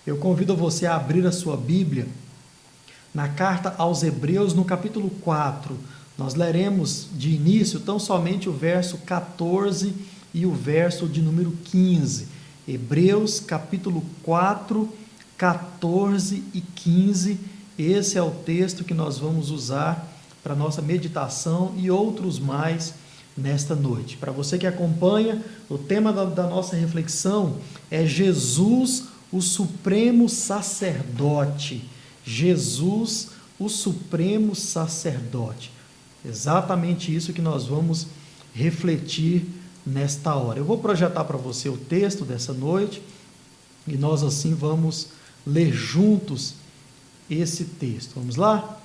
Eu convido você a abrir a sua Bíblia na carta aos Hebreus, no capítulo 4. Nós leremos de início tão somente o verso 14 e o verso de número 15. Hebreus, capítulo 4, 14 e 15. Esse é o texto que nós vamos usar para nossa meditação e outros mais nesta noite. Para você que acompanha, o tema da nossa reflexão é Jesus, o Supremo Sacerdote. Jesus, o Supremo Sacerdote. Exatamente isso que nós vamos refletir nesta hora. Eu vou projetar para você o texto dessa noite e nós assim vamos ler juntos esse texto. Vamos lá?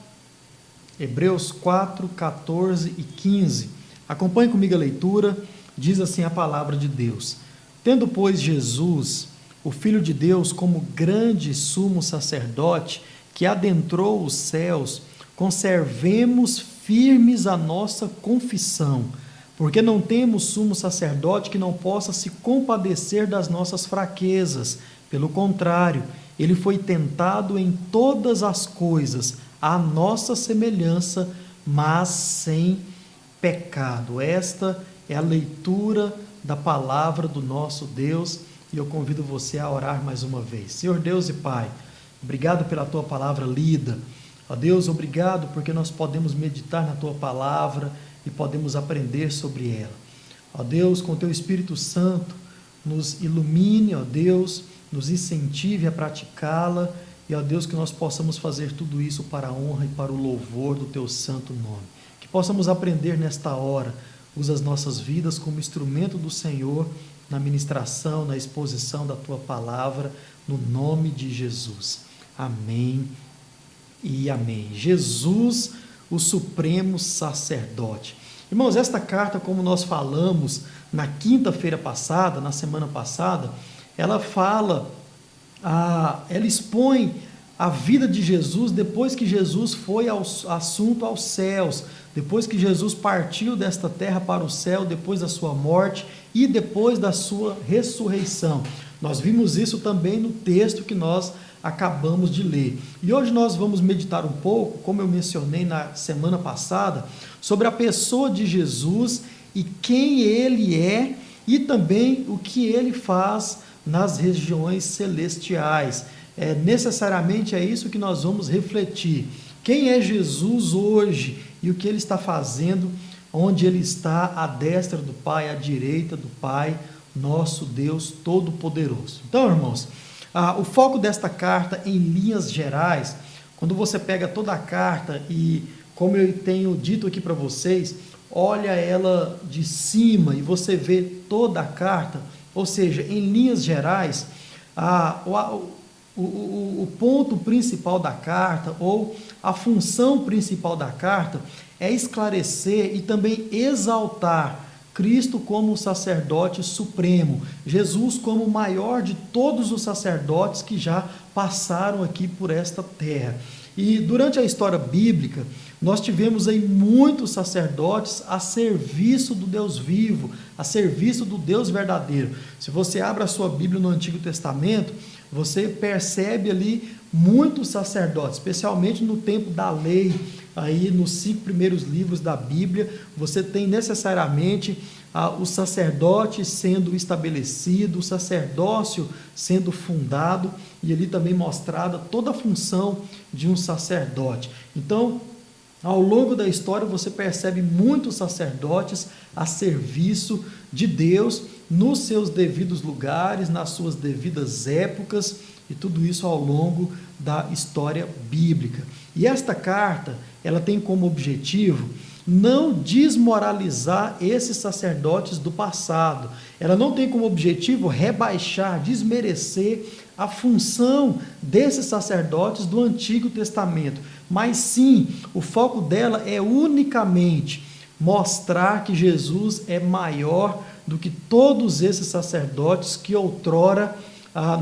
Hebreus 4, 14 e 15. Acompanhe comigo a leitura. Diz assim a palavra de Deus: Tendo, pois, Jesus, o Filho de Deus, como grande sumo sacerdote, que adentrou os céus, conservemos firmes a nossa confissão, porque não temos sumo sacerdote que não possa se compadecer das nossas fraquezas. Pelo contrário, ele foi tentado em todas as coisas, à nossa semelhança, mas sem pecado. Esta é a leitura da palavra do nosso Deus, e eu convido você a orar mais uma vez. Senhor Deus e Pai, obrigado pela Tua palavra lida. Ó Deus, obrigado porque nós podemos meditar na Tua palavra e podemos aprender sobre ela. Ó Deus, com Teu Espírito Santo, nos ilumine, ó Deus, nos incentive a praticá-la, e ó Deus, que nós possamos fazer tudo isso para a honra e para o louvor do Teu santo nome. Que possamos aprender nesta hora. Usa as nossas vidas como instrumento do Senhor na ministração, na exposição da Tua palavra, no nome de Jesus. Amém e amém. Jesus, o Supremo Sacerdote. Irmãos, esta carta, como nós falamos na quinta-feira passada, na semana passada, ela expõe a vida de Jesus depois que Jesus foi assunto aos céus, depois que Jesus partiu desta terra para o céu, depois da sua morte e depois da sua ressurreição. Nós vimos isso também no texto que nós acabamos de ler. E hoje nós vamos meditar um pouco, como eu mencionei na semana passada, sobre a pessoa de Jesus e quem ele é e também o que ele faz nas regiões celestiais. Necessariamente é isso que nós vamos refletir. Quem é Jesus hoje e o que ele está fazendo, onde ele está à destra do Pai, à direita do Pai, nosso Deus Todo-Poderoso. Então, irmãos, o foco desta carta, em linhas gerais, quando você pega toda a carta e, como eu tenho dito aqui para vocês, olha ela de cima e você vê toda a carta, ou seja, em linhas gerais, o ponto principal da carta, ou a função principal da carta, é esclarecer e também exaltar Cristo como o sacerdote supremo, Jesus como o maior de todos os sacerdotes que já passaram aqui por esta terra. E durante a história bíblica, nós tivemos aí muitos sacerdotes a serviço do Deus vivo, a serviço do Deus verdadeiro. Se você abre a sua Bíblia no Antigo Testamento, você percebe ali muitos sacerdotes, especialmente no tempo da lei, aí nos 5 primeiros livros da Bíblia, você tem necessariamente o sacerdote sendo estabelecido, o sacerdócio sendo fundado, e ali também mostrada toda a função de um sacerdote. Então, ao longo da história, você percebe muitos sacerdotes a serviço de Deus, nos seus devidos lugares, nas suas devidas épocas, e tudo isso ao longo da história bíblica. E esta carta, ela tem como objetivo não desmoralizar esses sacerdotes do passado. Ela não tem como objetivo rebaixar, desmerecer a função desses sacerdotes do Antigo Testamento, mas sim, o foco dela é unicamente mostrar que Jesus é maior do que todos esses sacerdotes que outrora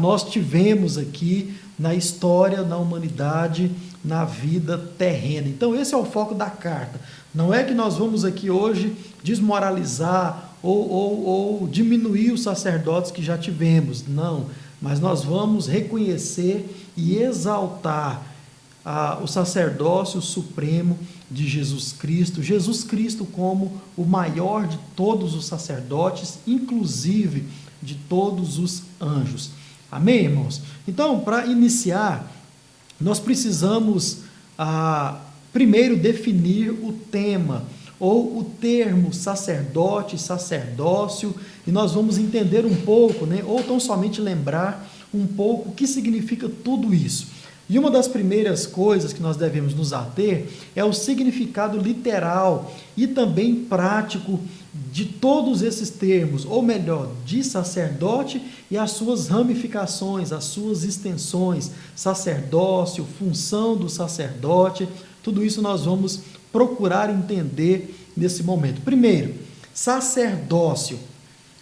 nós tivemos aqui na história, na humanidade, na vida terrena. Então esse é o foco da carta. Não é que nós vamos aqui hoje desmoralizar ou diminuir os sacerdotes que já tivemos. Não. mas nós vamos reconhecer e exaltar o sacerdócio supremo de Jesus Cristo como o maior de todos os sacerdotes, inclusive de todos os anjos. Amém, irmãos? Então, para iniciar, nós precisamos primeiro definir o tema, ou o termo sacerdote, sacerdócio, e nós vamos entender um pouco, ou tão somente lembrar um pouco o que significa tudo isso. E uma das primeiras coisas que nós devemos nos ater é o significado literal e também prático de todos esses termos, ou melhor, de sacerdote e as suas ramificações, as suas extensões, sacerdócio, função do sacerdote, tudo isso nós vamos procurar entender nesse momento. Primeiro, sacerdócio.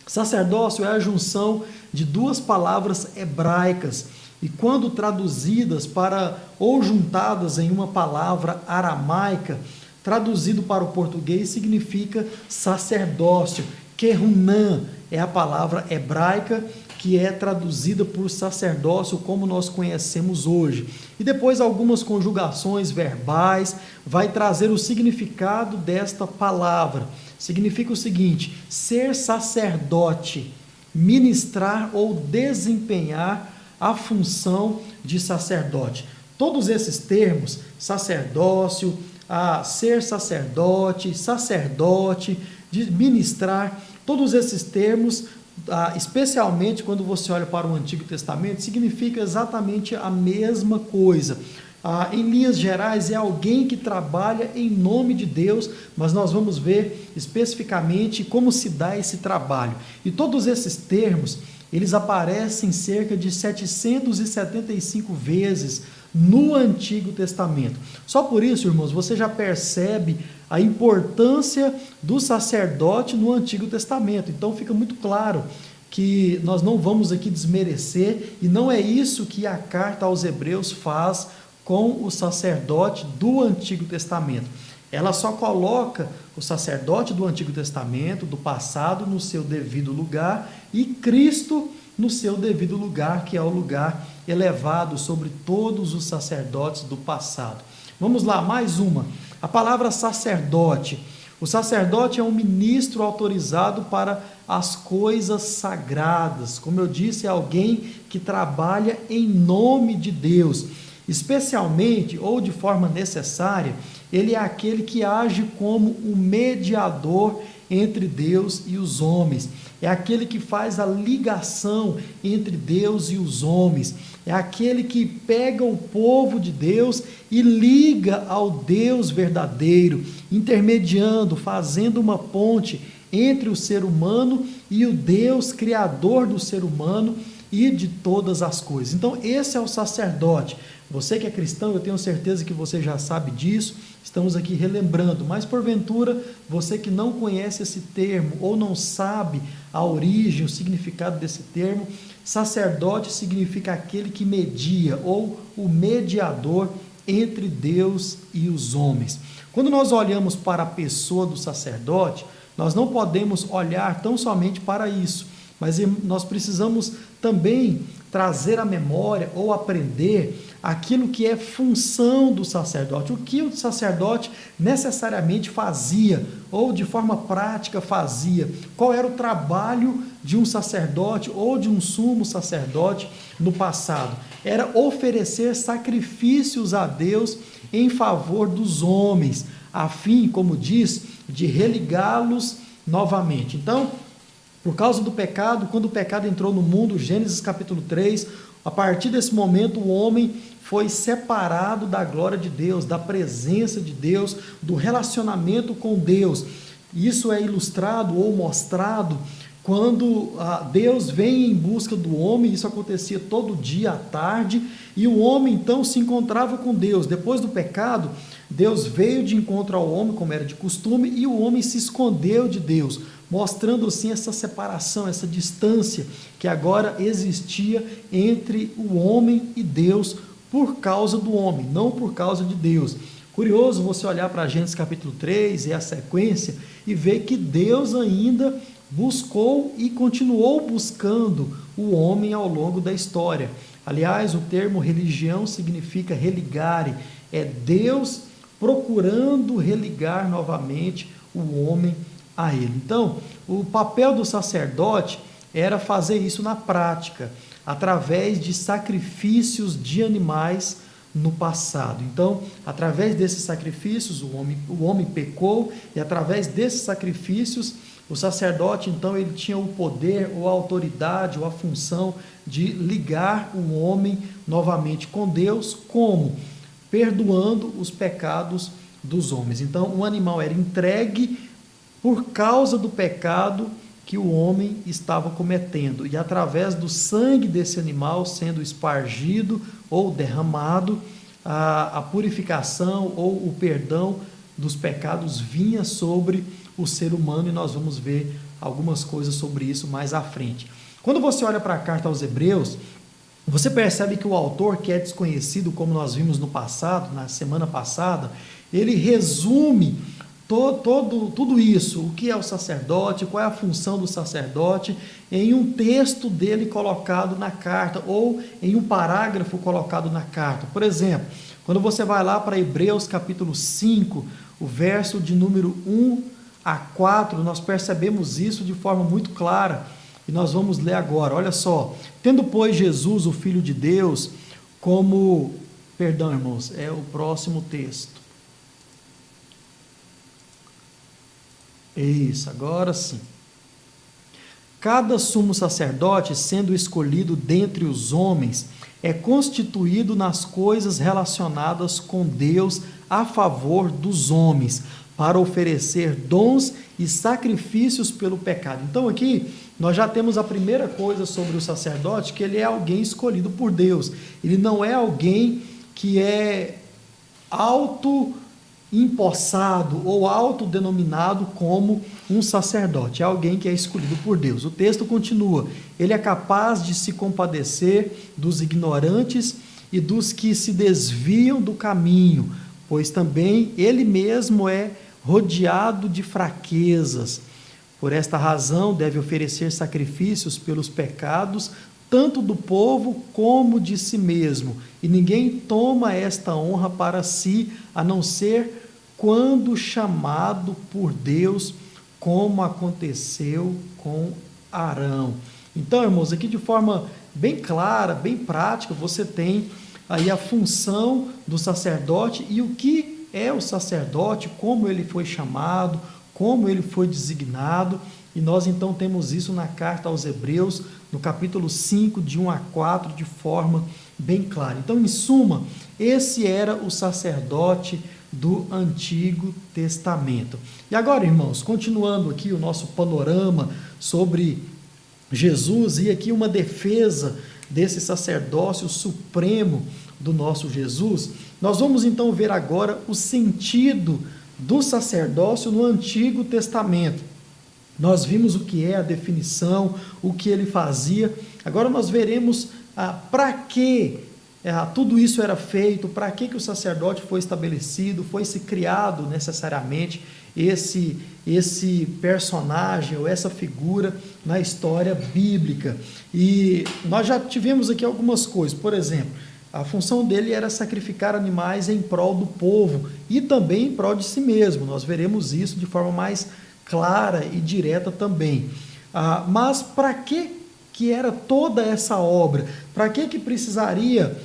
Sacerdócio é a junção de duas palavras hebraicas e quando traduzidas ou juntadas em uma palavra aramaica, traduzido para o português significa sacerdócio. Kehunam é a palavra hebraica que é traduzida por sacerdócio como nós conhecemos hoje. E depois algumas conjugações verbais vai trazer o significado desta palavra. Significa o seguinte: ser sacerdote, ministrar ou desempenhar a função de sacerdote. Todos esses termos, sacerdócio, ser sacerdote, sacerdote, de ministrar, todos esses termos, especialmente quando você olha para o Antigo Testamento, significa exatamente a mesma coisa. Em linhas gerais, é alguém que trabalha em nome de Deus, mas nós vamos ver especificamente como se dá esse trabalho. E todos esses termos, eles aparecem cerca de 775 vezes no Antigo Testamento. Só por isso, irmãos, você já percebe a importância do sacerdote no Antigo Testamento. Então fica muito claro que nós não vamos aqui desmerecer, e não é isso que a carta aos Hebreus faz com o sacerdote do Antigo Testamento. Ela só coloca o sacerdote do Antigo Testamento, do passado, no seu devido lugar, e Cristo no seu devido lugar, que é o lugar elevado sobre todos os sacerdotes do passado. Vamos lá, mais uma. A palavra sacerdote. O sacerdote é um ministro autorizado para as coisas sagradas. Como eu disse, é alguém que trabalha em nome de Deus. Especialmente, ou de forma necessária, ele é aquele que age como um mediador entre Deus e os homens. É aquele que faz a ligação entre Deus e os homens. É aquele que pega o povo de Deus e liga ao Deus verdadeiro, intermediando, fazendo uma ponte entre o ser humano e o Deus criador do ser humano e de todas as coisas. Então, esse é o sacerdote. Você que é cristão, eu tenho certeza que você já sabe disso, estamos aqui relembrando, mas porventura, você que não conhece esse termo, ou não sabe a origem, o significado desse termo, sacerdote significa aquele que media, ou o mediador entre Deus e os homens. Quando nós olhamos para a pessoa do sacerdote, nós não podemos olhar tão somente para isso, mas nós precisamos também trazer à memória ou aprender aquilo que é função do sacerdote, o que o sacerdote necessariamente fazia, ou de forma prática fazia, qual era o trabalho de um sacerdote ou de um sumo sacerdote no passado. Era oferecer sacrifícios a Deus em favor dos homens, a fim, como diz, de religá-los novamente. Então, por causa do pecado, quando o pecado entrou no mundo, Gênesis capítulo 3, a partir desse momento o homem foi separado da glória de Deus, da presença de Deus, do relacionamento com Deus. Isso é ilustrado ou mostrado quando Deus vem em busca do homem. Isso acontecia todo dia à tarde, e o homem então se encontrava com Deus. Depois do pecado, Deus veio de encontro ao homem, como era de costume, e o homem se escondeu de Deus, mostrando assim essa separação, essa distância que agora existia entre o homem e Deus, por causa do homem, não por causa de Deus. Curioso você olhar para Gênesis capítulo 3 e a sequência e ver que Deus ainda buscou e continuou buscando o homem ao longo da história. Aliás, o termo religião significa religare, é Deus procurando religar novamente o homem a ele. Então, o papel do sacerdote era fazer isso na prática, através de sacrifícios de animais no passado. Então, através desses sacrifícios, o homem pecou, e através desses sacrifícios, o sacerdote, então, ele tinha o poder, ou a autoridade, ou a função de ligar o homem novamente com Deus, como? Perdoando os pecados dos homens. Então, um animal era entregue por causa do pecado que o homem estava cometendo, e através do sangue desse animal sendo espargido ou derramado, a purificação ou o perdão dos pecados vinha sobre o ser humano, e nós vamos ver algumas coisas sobre isso mais à frente. Quando você olha para a carta aos Hebreus, você percebe que o autor, que é desconhecido, como nós vimos no passado, na semana passada, ele resume tudo isso, o que é o sacerdote, qual é a função do sacerdote, em um texto dele colocado na carta, ou em um parágrafo colocado na carta. Por exemplo, quando você vai lá para Hebreus capítulo 5, o verso de número 1 a 4, nós percebemos isso de forma muito clara, e nós vamos ler agora. Olha só: tendo, pois, Jesus, o Filho de Deus, como... Perdão, irmãos, é o próximo texto. Isso, agora sim. Cada sumo sacerdote, sendo escolhido dentre os homens, é constituído nas coisas relacionadas com Deus a favor dos homens, para oferecer dons e sacrifícios pelo pecado. Então aqui nós já temos a primeira coisa sobre o sacerdote, que ele é alguém escolhido por Deus. Ele não é alguém que é empossado ou autodenominado como um sacerdote, é alguém que é escolhido por Deus. O texto continua: ele é capaz de se compadecer dos ignorantes e dos que se desviam do caminho, pois também ele mesmo é rodeado de fraquezas. Por esta razão deve oferecer sacrifícios pelos pecados, tanto do povo como de si mesmo, e ninguém toma esta honra para si, a não ser quando chamado por Deus, como aconteceu com Arão. Então, irmãos, aqui de forma bem clara, bem prática, você tem aí a função do sacerdote e o que é o sacerdote, como ele foi chamado, como ele foi designado, e nós então temos isso na carta aos Hebreus, no capítulo 5, de 1 a 4, de forma bem clara. Então, em suma, esse era o sacerdote do Antigo Testamento. E agora, irmãos, continuando aqui o nosso panorama sobre Jesus, e aqui uma defesa desse sacerdócio supremo do nosso Jesus, nós vamos então ver agora o sentido do sacerdócio no Antigo Testamento. Nós vimos o que é a definição, o que ele fazia. Agora nós veremos para que tudo isso era feito, para que o sacerdote foi estabelecido, foi se criado necessariamente esse personagem ou essa figura na história bíblica. E nós já tivemos aqui algumas coisas. Por exemplo, a função dele era sacrificar animais em prol do povo e também em prol de si mesmo. Nós veremos isso de forma mais clara e direta também. Mas para que era toda essa obra? Para que precisaria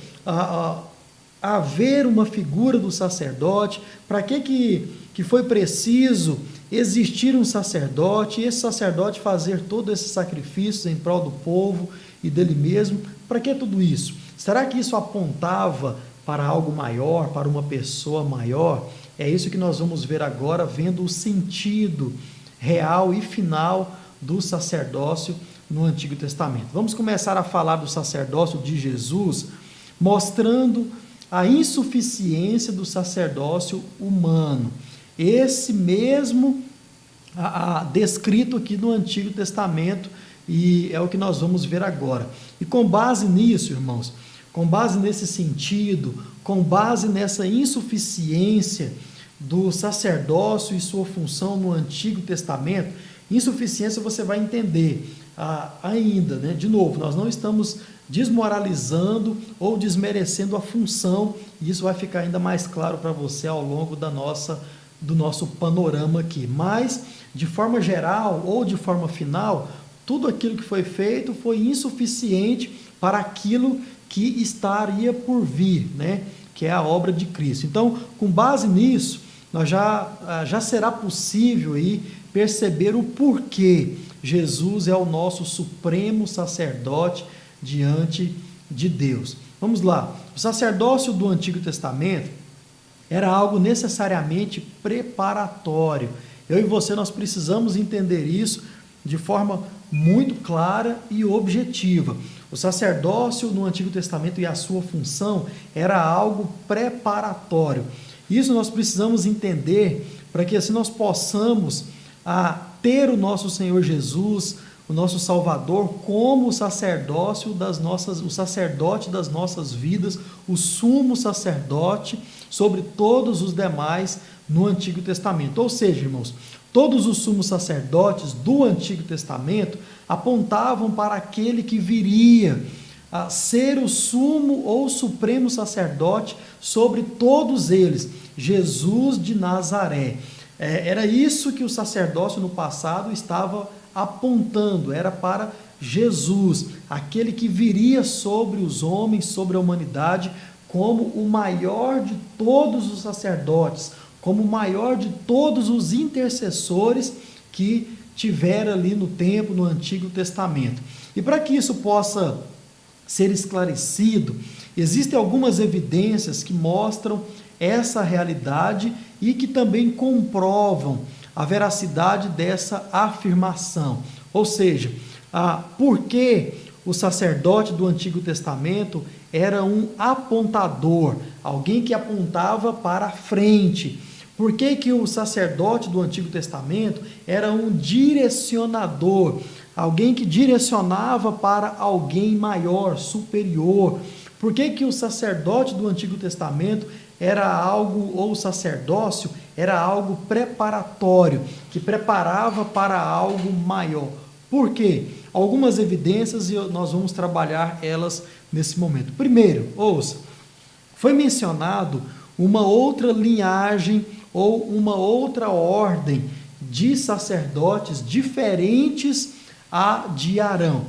haver uma figura do sacerdote? Para que foi preciso existir um sacerdote, e esse sacerdote fazer todos esses sacrifícios em prol do povo e dele mesmo? Para que tudo isso? Será que isso apontava para algo maior, para uma pessoa maior? É isso que nós vamos ver agora, vendo o sentido real e final do sacerdócio no Antigo Testamento. Vamos começar a falar do sacerdócio de Jesus, mostrando a insuficiência do sacerdócio humano. Esse mesmo descrito aqui no Antigo Testamento, e é o que nós vamos ver agora. E com base nisso, irmãos, com base nesse sentido, com base nessa insuficiência do sacerdócio e sua função no Antigo Testamento, insuficiência você vai entender ainda, né? De novo, nós não estamos desmoralizando ou desmerecendo a função, e isso vai ficar ainda mais claro para você ao longo do nosso panorama aqui. Mas, de forma geral ou de forma final, tudo aquilo que foi feito foi insuficiente para aquilo que estaria por vir, né? Que é a obra de Cristo. Então, com base nisso, nós já será possível aí perceber o porquê Jesus é o nosso supremo sacerdote diante de Deus. Vamos lá. O sacerdócio do Antigo Testamento era algo necessariamente preparatório. Eu e você, nós precisamos entender isso de forma muito clara e objetiva. O sacerdócio no Antigo Testamento e a sua função era algo preparatório. Isso nós precisamos entender para que assim nós possamos ter o nosso Senhor Jesus, o nosso Salvador, como o sacerdote das nossas vidas, o sumo sacerdote sobre todos os demais no Antigo Testamento. Ou seja, irmãos, todos os sumos sacerdotes do Antigo Testamento apontavam para aquele que viria a ser o sumo ou supremo sacerdote sobre todos eles, Jesus de Nazaré. Era isso que o sacerdócio no passado estava apontando, era para Jesus, aquele que viria sobre os homens, sobre a humanidade, como o maior de todos os sacerdotes, como o maior de todos os intercessores que tiveram ali no templo, no Antigo Testamento. E para que isso possa ser esclarecido, existem algumas evidências que mostram essa realidade e que também comprovam a veracidade dessa afirmação. Ou seja, por que o sacerdote do Antigo Testamento era um apontador, alguém que apontava para frente? Por que o sacerdote do Antigo Testamento era um direcionador, alguém que direcionava para alguém maior, superior? Por que o sacerdote do Antigo Testamento era algo, ou o sacerdócio era algo preparatório, que preparava para algo maior? Por quê? Algumas evidências e nós vamos trabalhar elas nesse momento. Primeiro, ouça, foi mencionado uma outra linhagem ou uma outra ordem de sacerdotes diferentes a de Arão.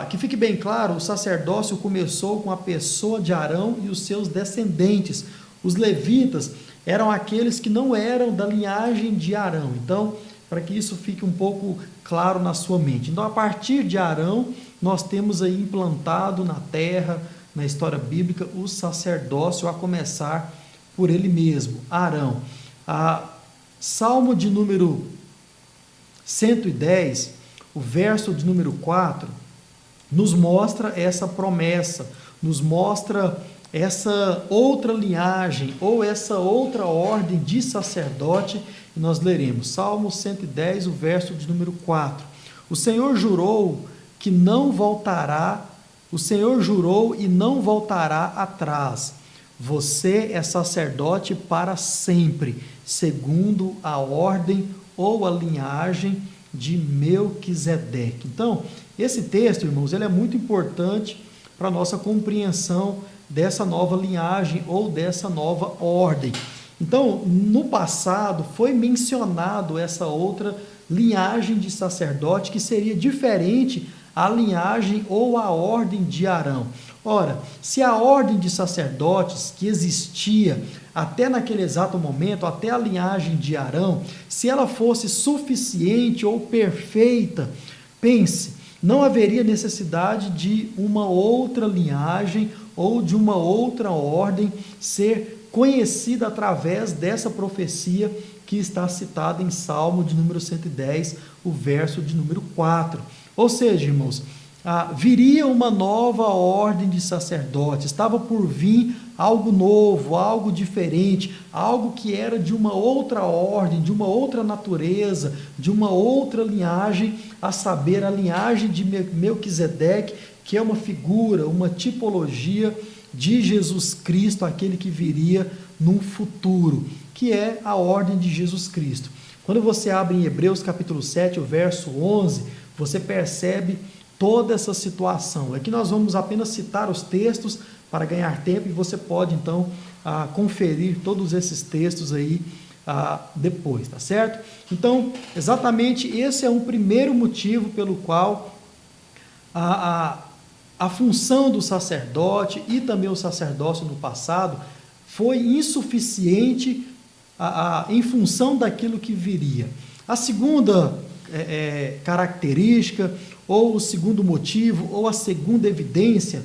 Que fique bem claro, o sacerdócio começou com a pessoa de Arão e os seus descendentes. Os levitas eram aqueles que não eram da linhagem de Arão. Então, para que isso fique um pouco claro na sua mente. Então, a partir de Arão, nós temos aí implantado na terra, na história bíblica, o sacerdócio, a começar por ele mesmo, Arão. Salmo de número 110, o verso de número 4, nos mostra essa promessa, nos mostra essa outra linhagem ou essa outra ordem de sacerdote, e nós leremos Salmo 110, o verso de número 4. O Senhor jurou que não voltará, o Senhor jurou e não voltará atrás. Você é sacerdote para sempre, segundo a ordem ou a linhagem de Melquisedeque. Então, esse texto, irmãos, ele é muito importante para a nossa compreensão dessa nova linhagem ou dessa nova ordem. Então, no passado, foi mencionado essa outra linhagem de sacerdote que seria diferente à linhagem ou à ordem de Arão. Ora, se a ordem de sacerdotes que existia até naquele exato momento, até a linhagem de Arão, se ela fosse suficiente ou perfeita, pense, não haveria necessidade de uma outra linhagem ou de uma outra ordem ser conhecida através dessa profecia que está citada em Salmo de número 110, o verso de número 4. Ou seja, irmãos, viria uma nova ordem de sacerdotes, estava por vir algo novo, algo diferente, algo que era de uma outra ordem, de uma outra natureza, de uma outra linhagem, a saber, a linhagem de Melquisedeque, que é uma figura, uma tipologia de Jesus Cristo, aquele que viria num futuro, que é a ordem de Jesus Cristo. Quando você abre em Hebreus capítulo 7, o verso 11, você percebe toda essa situação. Aqui nós vamos apenas citar os textos para ganhar tempo e você pode então conferir todos esses textos aí depois, tá certo? Então, exatamente esse é um primeiro motivo pelo qual a função do sacerdote e também o sacerdócio no passado foi insuficiente em função daquilo que viria. A segunda característica, ou o segundo motivo, ou a segunda evidência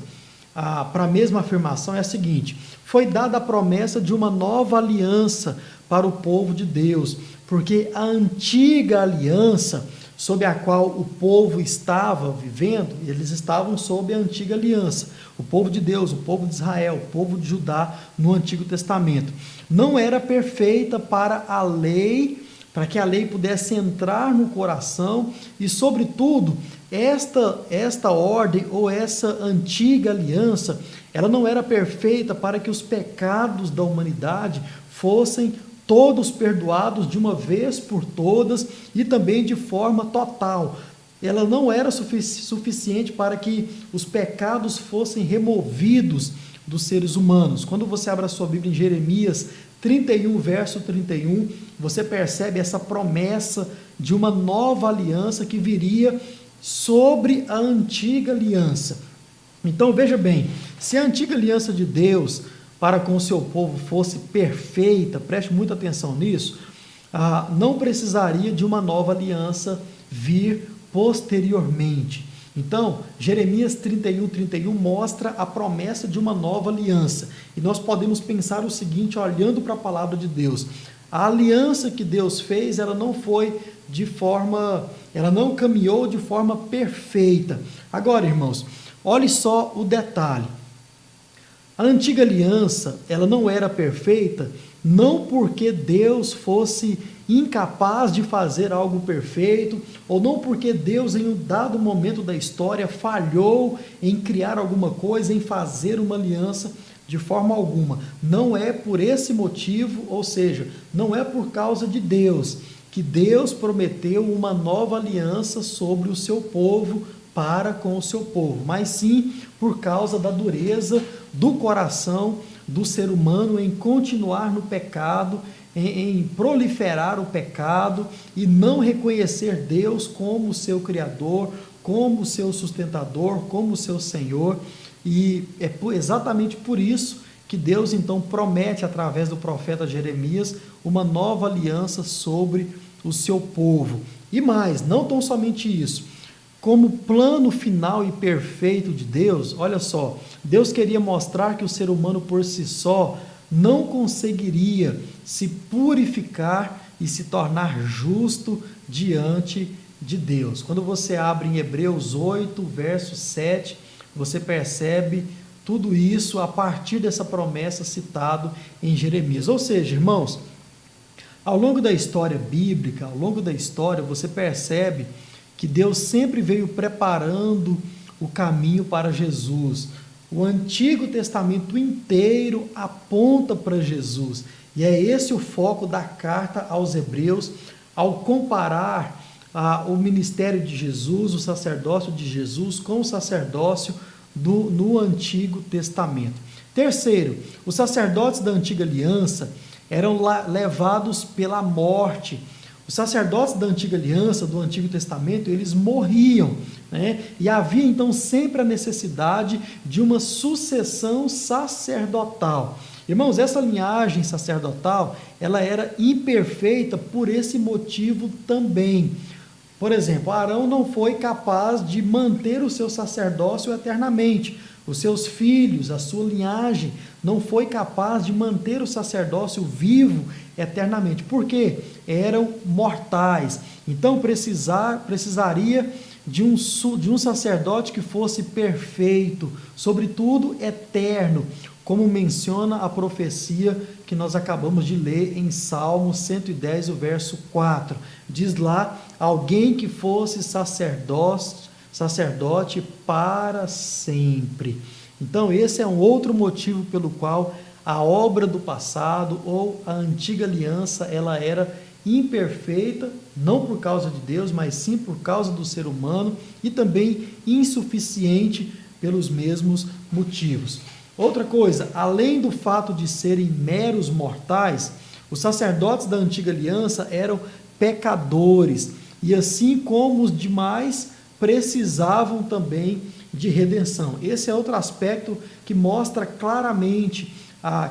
para a mesma afirmação é a seguinte: foi dada a promessa de uma nova aliança para o povo de Deus, porque a antiga aliança sob a qual o povo estava vivendo, eles estavam sob a antiga aliança, o povo de Deus, o povo de Israel, o povo de Judá no Antigo Testamento, não era perfeita para a lei, para que a lei pudesse entrar no coração e, sobretudo, esta ordem ou essa antiga aliança, ela não era perfeita para que os pecados da humanidade fossem todos perdoados de uma vez por todas e também de forma total. Ela não era suficiente para que os pecados fossem removidos dos seres humanos. Quando você abre a sua Bíblia em Jeremias 31, verso 31, você percebe essa promessa de uma nova aliança que viria sobre a antiga aliança. Então veja bem, se a antiga aliança de Deus para com o seu povo fosse perfeita, preste muita atenção nisso, não precisaria de uma nova aliança vir posteriormente. Então, Jeremias 31, 31 mostra a promessa de uma nova aliança. E nós podemos pensar o seguinte, olhando para a palavra de Deus: a aliança que Deus fez, ela não caminhou de forma perfeita. Agora, irmãos, olhe só o detalhe. A antiga aliança, ela não era perfeita, não porque Deus fosse incapaz de fazer algo perfeito, ou não porque Deus em um dado momento da história falhou em criar alguma coisa, em fazer uma aliança, de forma alguma. Não é por esse motivo, ou seja, não é por causa de Deus, que Deus prometeu uma nova aliança sobre o seu povo, para com o seu povo, mas sim por causa da dureza do coração do ser humano em continuar no pecado, em proliferar o pecado e não reconhecer Deus como seu Criador, como seu sustentador, como seu Senhor. E é exatamente por isso que Deus então promete através do profeta Jeremias uma nova aliança sobre o seu povo. E mais, não tão somente isso, como plano final e perfeito de Deus, olha só, Deus queria mostrar que o ser humano por si só não conseguiria se purificar e se tornar justo diante de Deus. Quando você abre em Hebreus 8, verso 7, você percebe tudo isso a partir dessa promessa citada em Jeremias. Ou seja, irmãos, ao longo da história bíblica, ao longo da história, você percebe que Deus sempre veio preparando o caminho para Jesus. O Antigo Testamento inteiro aponta para Jesus. E é esse o foco da carta aos Hebreus, ao comparar o ministério de Jesus, o sacerdócio de Jesus, com o sacerdócio no Antigo Testamento. Terceiro, os sacerdotes da Antiga Aliança eram levados pela morte. Os sacerdotes da Antiga Aliança, do Antigo Testamento, eles morriam, né? E havia então sempre a necessidade de uma sucessão sacerdotal. Irmãos, essa linhagem sacerdotal, ela era imperfeita por esse motivo também. Por exemplo, Arão não foi capaz de manter o seu sacerdócio eternamente. Os seus filhos, a sua linhagem, não foi capaz de manter o sacerdócio vivo eternamente. Por quê? Eram mortais. Então precisaria de um sacerdote que fosse perfeito, sobretudo eterno, como menciona a profecia que nós acabamos de ler em Salmo 110, o verso 4. Diz lá, alguém que fosse sacerdote para sempre. Então esse é um outro motivo pelo qual a obra do passado ou a antiga aliança ela era imperfeita, não por causa de Deus, mas sim por causa do ser humano, e também insuficiente pelos mesmos motivos. Outra coisa, além do fato de serem meros mortais, os sacerdotes da antiga aliança eram pecadores, e assim como os demais, precisavam também de redenção. Esse é outro aspecto que mostra claramente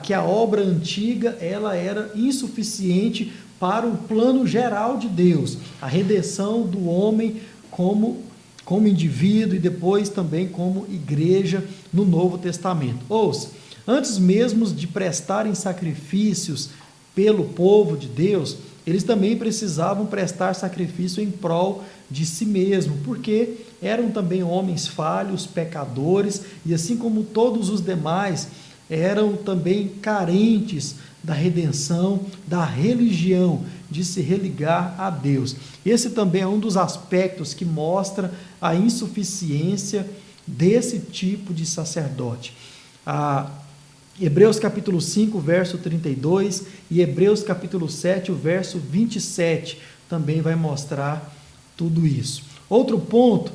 que a obra antiga ela era insuficiente para o plano geral de Deus, a redenção do homem como indivíduo e depois também como igreja no Novo Testamento. Ouça, antes mesmo de prestarem sacrifícios pelo povo de Deus, eles também precisavam prestar sacrifício em prol de si mesmo, porque eram também homens falhos, pecadores, e assim como todos os demais, eram também carentes da redenção, da religião, de se religar a Deus. Esse também é um dos aspectos que mostra a insuficiência desse tipo de sacerdote. Hebreus capítulo 5, verso 32 e Hebreus capítulo 7, o verso 27, também vai mostrar tudo isso. Outro ponto,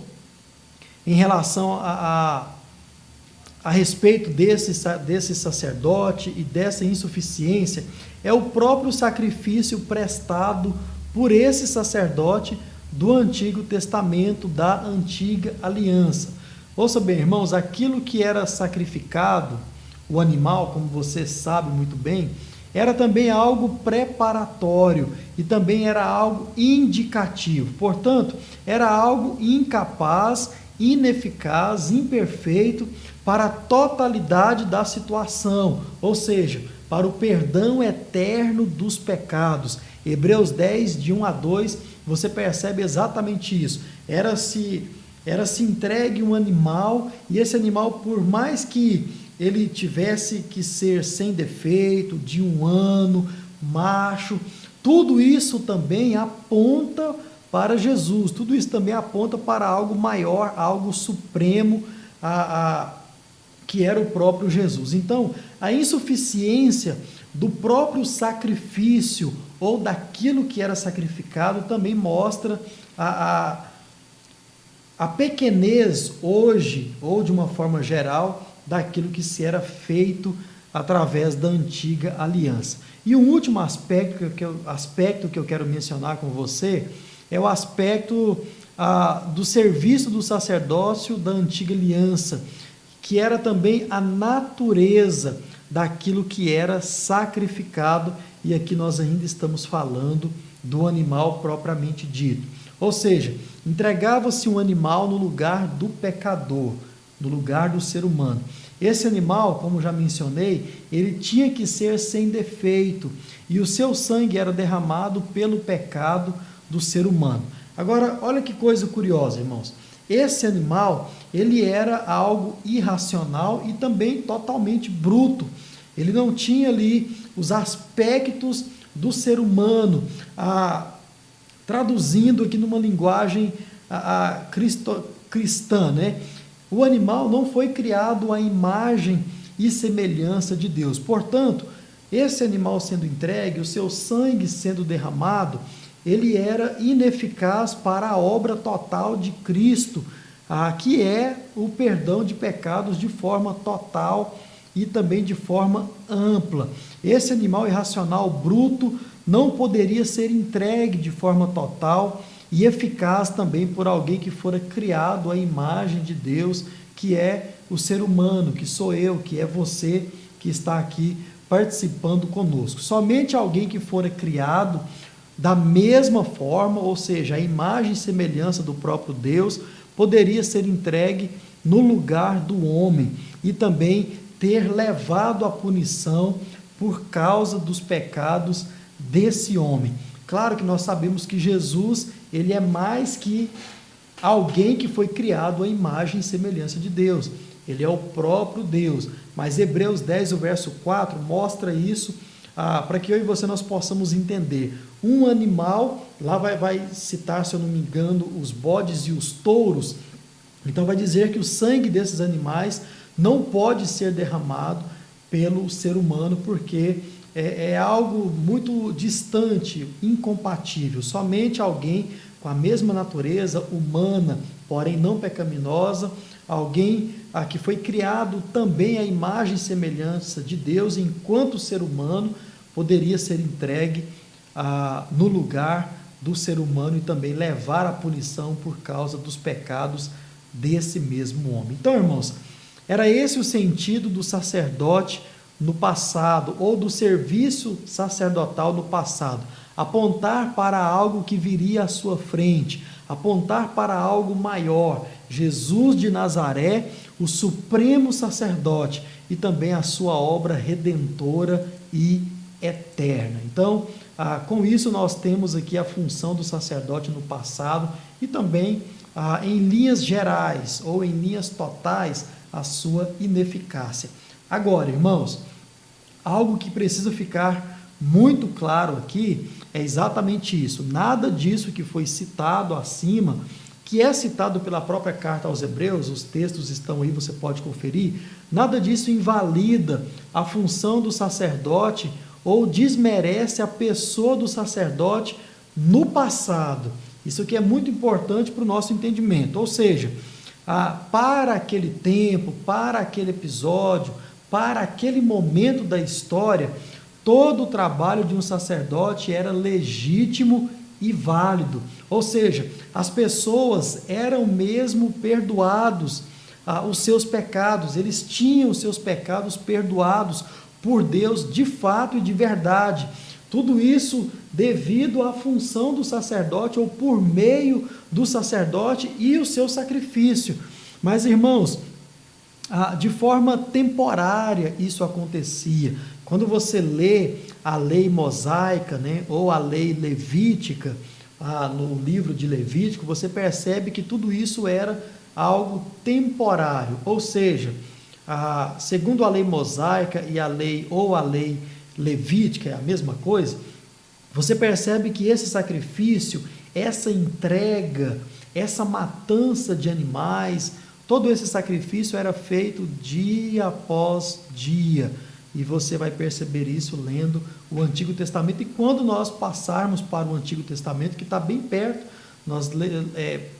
em relação a respeito desse sacerdote e dessa insuficiência, é o próprio sacrifício prestado por esse sacerdote do Antigo Testamento, da Antiga Aliança. Ouça bem, irmãos, aquilo que era sacrificado, o animal, como você sabe muito bem, era também algo preparatório e também era algo indicativo. Portanto, era algo incapaz, ineficaz, imperfeito para a totalidade da situação, ou seja, para o perdão eterno dos pecados. Hebreus 10, de 1 a 2, você percebe exatamente isso. Era-se entregue um animal, e esse animal, por mais que ele tivesse que ser sem defeito, de 1 ano, macho, tudo isso também aponta para Jesus, tudo isso também aponta para algo maior, algo supremo, que era o próprio Jesus. Então, a insuficiência do próprio sacrifício ou daquilo que era sacrificado também mostra a pequenez hoje, ou de uma forma geral, daquilo que se era feito através da antiga aliança. E o último aspecto que eu quero mencionar com você é o aspecto do serviço do sacerdócio da antiga aliança, que era também a natureza daquilo que era sacrificado, e aqui nós ainda estamos falando do animal propriamente dito. Ou seja, entregava-se um animal no lugar do pecador, no lugar do ser humano. Esse animal, como já mencionei, ele tinha que ser sem defeito, e o seu sangue era derramado pelo pecado do ser humano. Agora, olha que coisa curiosa, irmãos. Esse animal, ele era algo irracional e também totalmente bruto. Ele não tinha ali os aspectos do ser humano, traduzindo aqui numa linguagem cristã, né? O animal não foi criado à imagem e semelhança de Deus. Portanto, esse animal sendo entregue, o seu sangue sendo derramado, ele era ineficaz para a obra total de Cristo, que é o perdão de pecados de forma total e também de forma ampla. Esse animal irracional bruto não poderia ser entregue de forma total e eficaz também por alguém que fora criado à imagem de Deus, que é o ser humano, que sou eu, que é você que está aqui participando conosco. Somente alguém que fora criado da mesma forma, ou seja, a imagem e semelhança do próprio Deus, poderia ser entregue no lugar do homem e também ter levado a punição por causa dos pecados desse homem. Claro que nós sabemos que Jesus, ele é mais que alguém que foi criado à imagem e semelhança de Deus. Ele é o próprio Deus. Mas Hebreus 10, o verso 4, mostra isso para que eu e você nós possamos entender. Um animal, lá vai citar, se eu não me engano, os bodes e os touros. Então vai dizer que o sangue desses animais não pode ser derramado pelo ser humano, porque é algo muito distante, incompatível. Somente alguém com a mesma natureza humana, porém não pecaminosa, alguém que foi criado também à imagem e semelhança de Deus, enquanto ser humano, poderia ser entregue no lugar do ser humano e também levar a punição por causa dos pecados desse mesmo homem. Então, irmãos, era esse o sentido do sacerdote no passado, ou do serviço sacerdotal no passado: apontar para algo que viria à sua frente, apontar para algo maior, Jesus de Nazaré, o supremo sacerdote, e também a sua obra redentora e eterna. Então, com isso nós temos aqui a função do sacerdote no passado e também, em linhas gerais ou em linhas totais, a sua ineficácia. Agora, irmãos, algo que precisa ficar muito claro aqui é exatamente isso: nada disso que foi citado acima, que é citado pela própria carta aos Hebreus, os textos estão aí, você pode conferir, nada disso invalida a função do sacerdote ou desmerece a pessoa do sacerdote no passado. Isso aqui é muito importante para o nosso entendimento, ou seja, para aquele tempo, para aquele episódio, para aquele momento da história, todo o trabalho de um sacerdote era legítimo e válido, ou seja, as pessoas eram mesmo perdoados os seus pecados, eles tinham os seus pecados perdoados por Deus de fato e de verdade. Tudo isso devido à função do sacerdote ou por meio do sacerdote e o seu sacrifício. Mas, irmãos, de forma temporária isso acontecia. Quando você lê a lei mosaica, né, ou a lei levítica, no livro de Levítico, você percebe que tudo isso era algo temporário, ou seja, segundo a lei mosaica e a lei levítica é a mesma coisa. Você percebe que esse sacrifício, essa entrega, essa matança de animais, todo esse sacrifício era feito dia após dia, e você vai perceber isso lendo o Antigo Testamento. E quando nós passarmos para o Antigo Testamento, que está bem perto, nós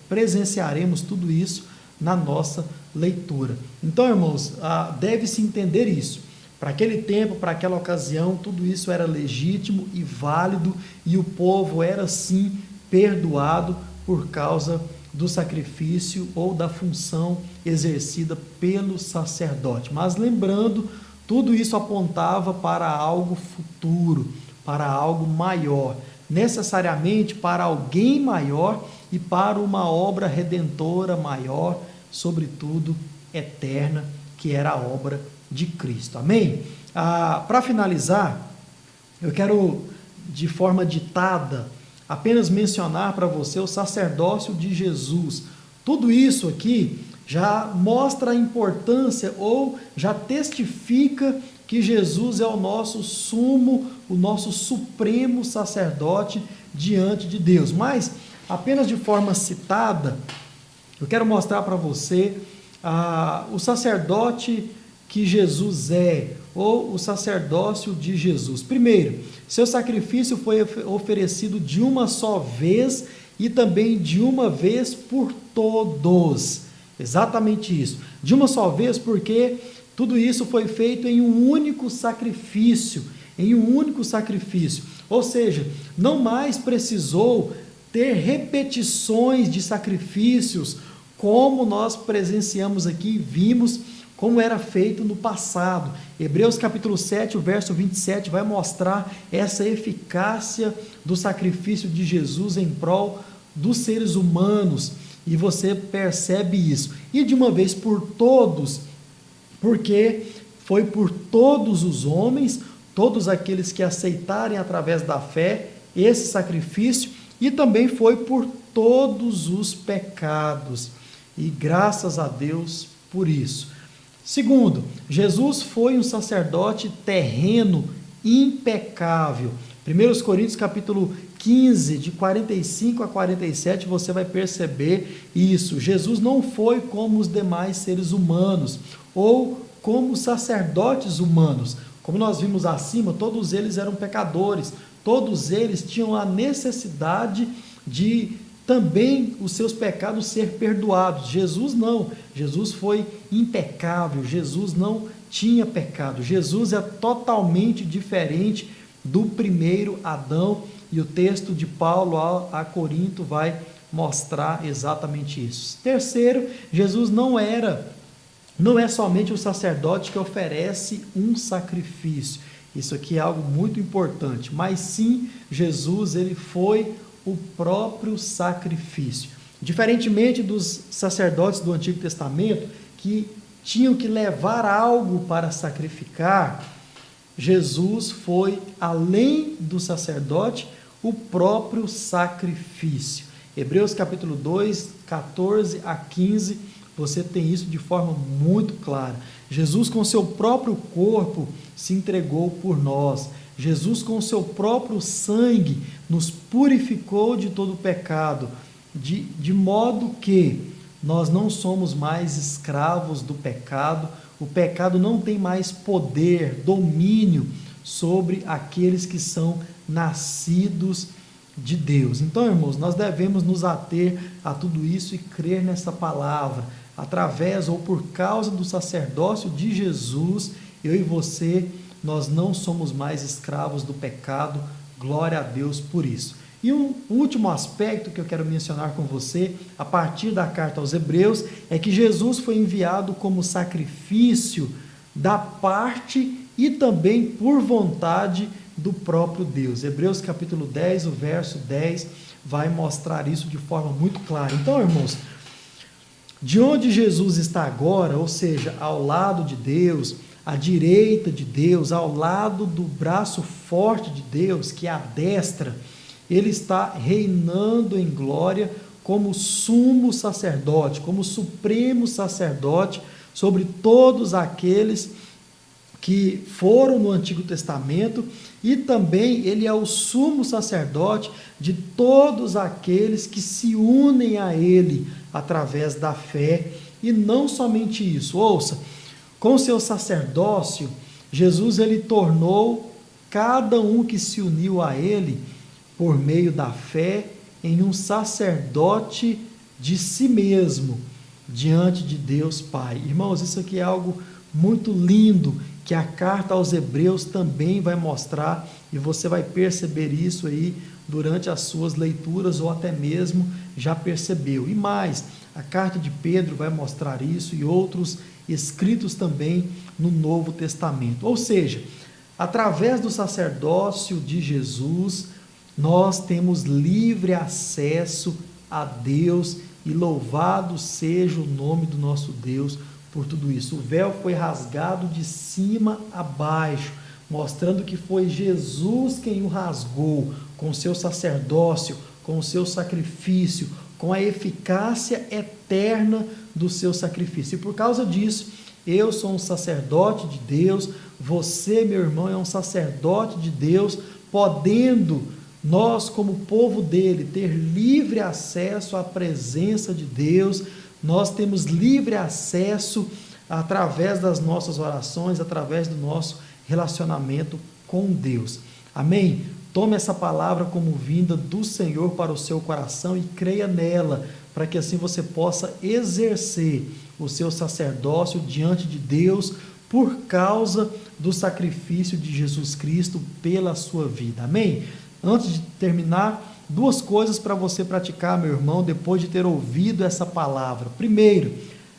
presenciaremos tudo isso na nossa leitura. Então, irmãos, deve-se entender isso. Para aquele tempo, para aquela ocasião, tudo isso era legítimo e válido, e o povo era sim perdoado por causa do sacrifício ou da função exercida pelo sacerdote. Mas lembrando, tudo isso apontava para algo futuro, para algo maior, necessariamente para alguém maior e para uma obra redentora maior, sobretudo eterna, que era a obra de Cristo. Amém? Para finalizar, eu quero, de forma ditada, apenas mencionar para você o sacerdócio de Jesus. Tudo isso aqui já mostra a importância ou já testifica que Jesus é o nosso sumo, o nosso supremo sacerdote diante de Deus. Mas, apenas de forma citada, eu quero mostrar para você o sacerdote que Jesus é, ou o sacerdócio de Jesus. Primeiro, seu sacrifício foi oferecido de uma só vez e também de uma vez por todos. Exatamente isso. De uma só vez, porque tudo isso foi feito em um único sacrifício, Ou seja, não mais precisou ter repetições de sacrifícios, como nós presenciamos aqui, vimos como era feito no passado. Hebreus capítulo 7, o verso 27 vai mostrar essa eficácia do sacrifício de Jesus em prol dos seres humanos, e você percebe isso. E de uma vez por todos, porque foi por todos os homens, todos aqueles que aceitarem através da fé esse sacrifício, e também foi por todos os pecados, e graças a Deus por isso. Segundo, Jesus foi um sacerdote terreno impecável. 1 Coríntios capítulo 15, de 45 a 47, você vai perceber isso. Jesus não foi como os demais seres humanos, ou como sacerdotes humanos. Como nós vimos acima, todos eles eram pecadores, todos eles tinham a necessidade de também os seus pecados ser perdoados. Jesus não, Jesus foi impecável, Jesus não tinha pecado, Jesus é totalmente diferente do primeiro Adão, e o texto de Paulo a Corinto vai mostrar exatamente isso. Terceiro, Jesus não é somente o sacerdote que oferece um sacrifício. Isso aqui é algo muito importante, mas sim, Jesus, ele foi o próprio sacrifício. Diferentemente dos sacerdotes do Antigo Testamento, que tinham que levar algo para sacrificar, Jesus foi, além do sacerdote, o próprio sacrifício. Hebreus capítulo 2, 14 a 15, você tem isso de forma muito clara. Jesus com seu próprio corpo se entregou por nós. Jesus com seu próprio sangue nos purificou de todo o pecado, de modo que nós não somos mais escravos do pecado, o pecado não tem mais poder, domínio sobre aqueles que são nascidos de Deus. Então, irmãos, nós devemos nos ater a tudo isso e crer nessa palavra. Através ou por causa do sacerdócio de Jesus, eu e você, nós não somos mais escravos do pecado. Glória a Deus por isso. E um último aspecto que eu quero mencionar com você, a partir da carta aos Hebreus, é que Jesus foi enviado como sacrifício da parte e também por vontade do próprio Deus. Hebreus capítulo 10, o verso 10, vai mostrar isso de forma muito clara. Então, irmãos, de onde Jesus está agora, ou seja, ao lado de Deus, à direita de Deus, ao lado do braço forte de Deus, que é a destra, ele está reinando em glória como sumo sacerdote, como supremo sacerdote sobre todos aqueles que foram no Antigo Testamento, e também ele é o sumo sacerdote de todos aqueles que se unem a ele através da fé. E não somente isso, ouça, com seu sacerdócio, Jesus ele tornou cada um que se uniu a ele por meio da fé em um sacerdote de si mesmo diante de Deus Pai. Irmãos, isso aqui é algo muito lindo que a carta aos Hebreus também vai mostrar, e você vai perceber isso aí durante as suas leituras, ou até mesmo já percebeu. E mais, a carta de Pedro vai mostrar isso, e outros escritos também no Novo Testamento. Ou seja, através do sacerdócio de Jesus, nós temos livre acesso a Deus, e louvado seja o nome do nosso Deus por tudo isso. O véu foi rasgado de cima a baixo, mostrando que foi Jesus quem o rasgou, com o seu sacerdócio, com o seu sacrifício, com a eficácia eterna do seu sacrifício. E por causa disso, eu sou um sacerdote de Deus, você, meu irmão, é um sacerdote de Deus, podendo nós, como povo dele, ter livre acesso à presença de Deus. Nós temos livre acesso através das nossas orações, através do nosso relacionamento com Deus. Amém? Tome essa palavra como vinda do Senhor para o seu coração e creia nela, para que assim você possa exercer o seu sacerdócio diante de Deus por causa do sacrifício de Jesus Cristo pela sua vida. Amém? Antes de terminar, duas coisas para você praticar, meu irmão, depois de ter ouvido essa palavra. Primeiro,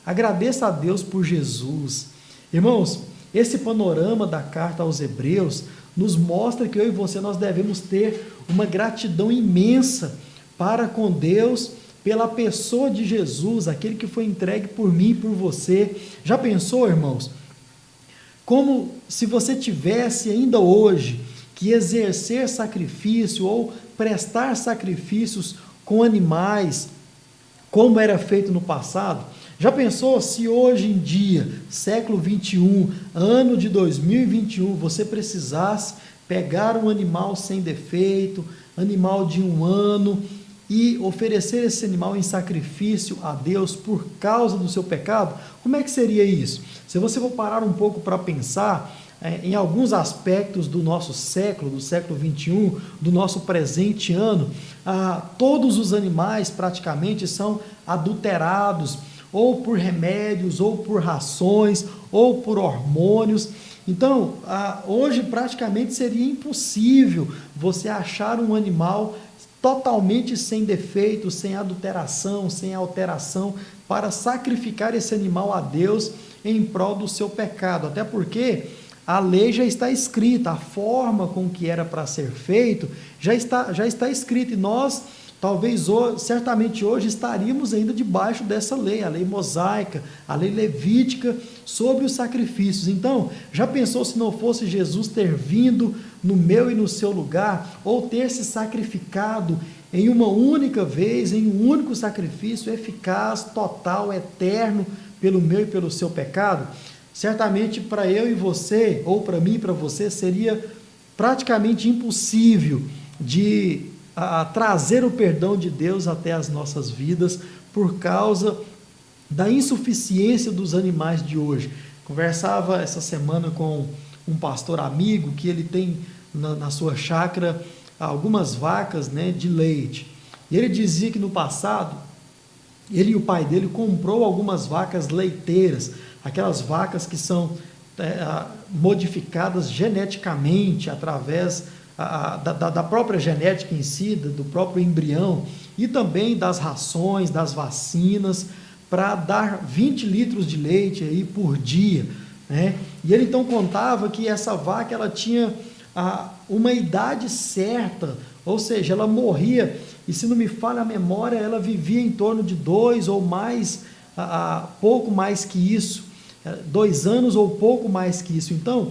agradeça a Deus por Jesus. Irmãos, esse panorama da carta aos Hebreus nos mostra que eu e você, nós devemos ter uma gratidão imensa para com Deus, pela pessoa de Jesus, aquele que foi entregue por mim e por você. Já pensou, irmãos? Como se você tivesse ainda hoje que exercer sacrifício ou prestar sacrifícios com animais, como era feito no passado? Já pensou se hoje em dia, século 21, ano de 2021, você precisasse pegar um animal sem defeito, animal de 1 ano, e oferecer esse animal em sacrifício a Deus por causa do seu pecado, como é que seria isso? Se você for parar um pouco para pensar em alguns aspectos do nosso século, do século 21, do nosso presente ano, todos os animais praticamente são adulterados, ou por remédios, ou por rações, ou por hormônios. Então, hoje praticamente seria impossível você achar um animal totalmente sem defeito, sem adulteração, sem alteração, para sacrificar esse animal a Deus em prol do seu pecado, até porque a lei já está escrita, a forma com que era para ser feito já está escrita, e nós, talvez, certamente hoje, estaríamos ainda debaixo dessa lei, a lei mosaica, a lei levítica, sobre os sacrifícios. Então, já pensou se não fosse Jesus ter vindo no meu e no seu lugar, ou ter se sacrificado em uma única vez, em um único sacrifício eficaz, total, eterno, pelo meu e pelo seu pecado? Certamente para eu e você, ou para mim e para você, seria praticamente impossível de trazer o perdão de Deus até as nossas vidas, por causa da insuficiência dos animais de hoje. Conversava essa semana com um pastor amigo, que ele tem na sua chácara algumas vacas, né, de leite, e ele dizia que no passado, ele e o pai dele comprou algumas vacas leiteiras, aquelas vacas que são modificadas geneticamente, através da própria genética em si, do próprio embrião, e também das rações, das vacinas, para dar 20 litros de leite aí por dia, né? E ele então contava que essa vaca, ela tinha uma idade certa, ou seja, ela morria, e se não me falha a memória, ela vivia em torno de 2 ou mais, pouco mais que isso, 2 anos ou pouco mais que isso. Então,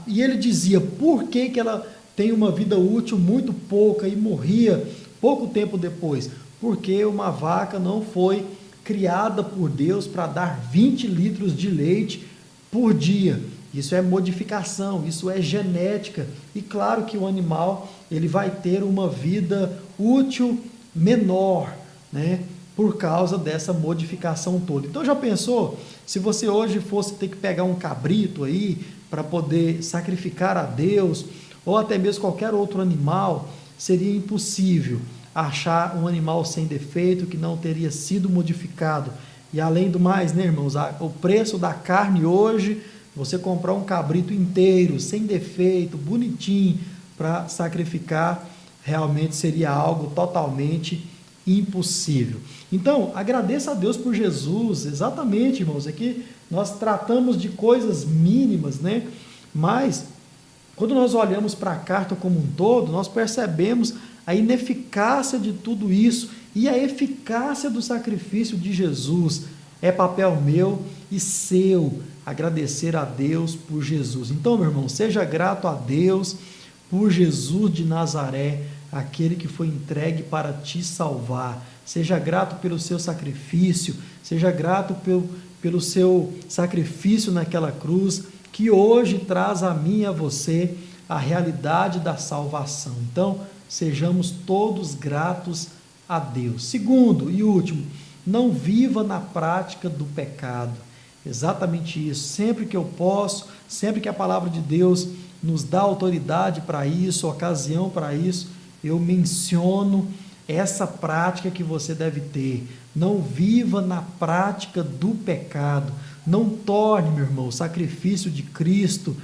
e ele dizia, por que ela tem uma vida útil muito pouca e morria pouco tempo depois? Porque uma vaca não foi criada por Deus para dar 20 litros de leite por dia. Isso é modificação, isso é genética, e claro que o animal, ele vai ter uma vida útil menor, né, por causa dessa modificação toda. Então, já pensou, se você hoje fosse ter que pegar um cabrito aí, para poder sacrificar a Deus, ou até mesmo qualquer outro animal, seria impossível achar um animal sem defeito, que não teria sido modificado. E além do mais, né, irmãos, o preço da carne hoje, você comprar um cabrito inteiro, sem defeito, bonitinho, para sacrificar, realmente seria algo totalmente impossível. Então, agradeça a Deus por Jesus, exatamente, irmãos, aqui nós tratamos de coisas mínimas, né? Mas, quando nós olhamos para a carta como um todo, nós percebemos a ineficácia de tudo isso, e a eficácia do sacrifício de Jesus. É papel meu e seu agradecer a Deus por Jesus. Então, meu irmão, seja grato a Deus por Jesus de Nazaré, aquele que foi entregue para te salvar. Seja grato pelo seu sacrifício, seja grato pelo seu sacrifício naquela cruz, que hoje traz a mim e a você a realidade da salvação. Então, sejamos todos gratos a Deus. Segundo e último, não viva na prática do pecado. Exatamente isso. Sempre que eu posso, sempre que a palavra de Deus nos dá autoridade para isso, ocasião para isso, eu menciono essa prática que você deve ter. Não viva na prática do pecado. Não torne, meu irmão, o sacrifício de Cristo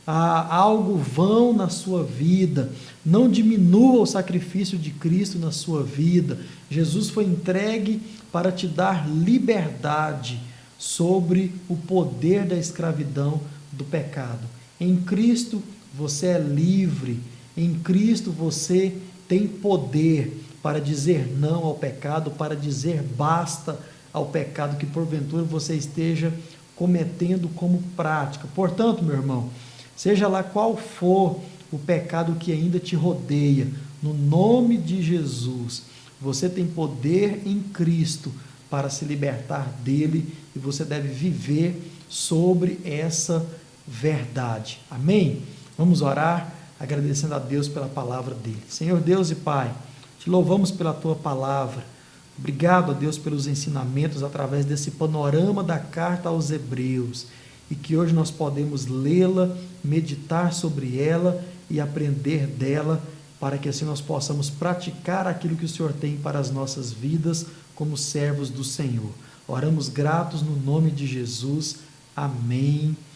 algo vão na sua vida. Não diminua o sacrifício de Cristo na sua vida. Jesus foi entregue para te dar liberdade sobre o poder da escravidão do pecado. Em Cristo você é livre. Em Cristo você tem poder para dizer não ao pecado, para dizer basta ao pecado que porventura você esteja cometendo como prática. Portanto, meu irmão, seja lá qual for o pecado que ainda te rodeia, no nome de Jesus, você tem poder em Cristo para se libertar dele, e você deve viver sobre essa verdade. Amém? Vamos orar, agradecendo a Deus pela palavra dele. Senhor Deus e Pai, Te louvamos pela tua palavra. Obrigado, ó Deus, pelos ensinamentos através desse panorama da carta aos Hebreus, e que hoje nós podemos lê-la, meditar sobre ela e aprender dela, para que assim nós possamos praticar aquilo que o Senhor tem para as nossas vidas como servos do Senhor. Oramos gratos no nome de Jesus. Amém